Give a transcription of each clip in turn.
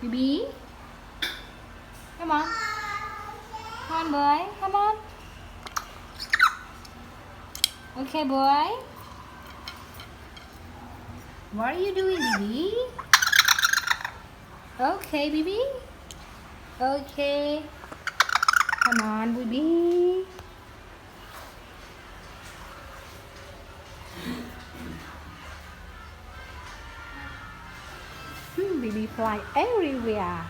Bibi, come on. Come on, boy. Come on. Okay, boy. What are you doing, Bibi? Okay, Bibi. Okay. Come on, Bibi. Bibi fly everywhere.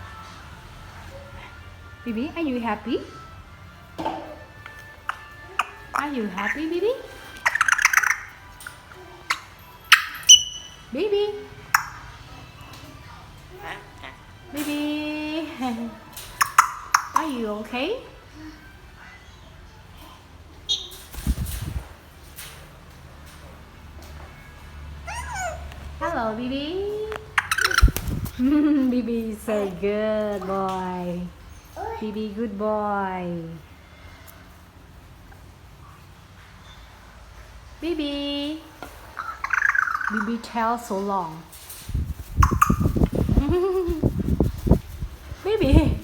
Bibi, are you happy? Are you happy, Bibi? Bibi. Bibi. Are you okay? Hello, Bibi. Bibi say good boy. Bibi good boy. Bibi. Bibi tail so long. Bibi.